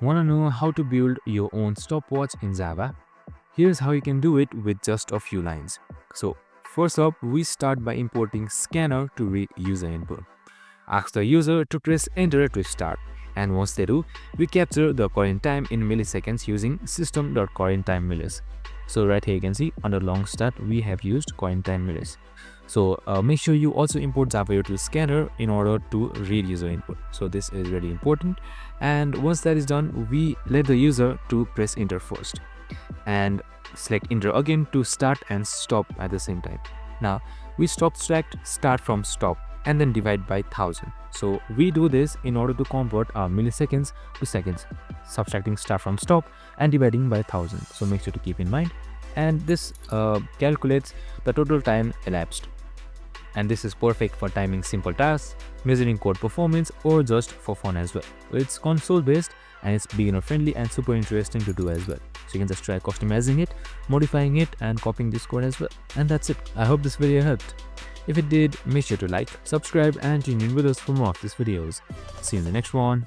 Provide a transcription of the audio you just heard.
Want to know how to build your own stopwatch in Java? Here's how you can do it with just a few lines. So first up, we start by importing scanner to read user input. Ask the user to press enter to start, and once they do, we capture the current time in milliseconds using System.currentTimeMillis. So right here you can see under long start we have used currentTimeMillis. So make sure you also import Java util scanner in order to read user input. So this is really important, and once that is done, we let the user to press enter first and select enter again to start and stop at the same time. Now we subtract start from stop and then divide by 1000. So we do this in order to convert our milliseconds to seconds, subtracting start from stop and dividing by 1000. So make sure to keep in mind, and this calculates the total time elapsed, and this is perfect for timing simple tasks, measuring code performance, or just for fun as well. It's console based and it's beginner friendly and super interesting to do as well. So you can just try customizing it, modifying it, and copying this code as well. And that's it. I hope this video helped. If it did, make sure to like, subscribe, and tune in with us for more of these videos. See you in the next one.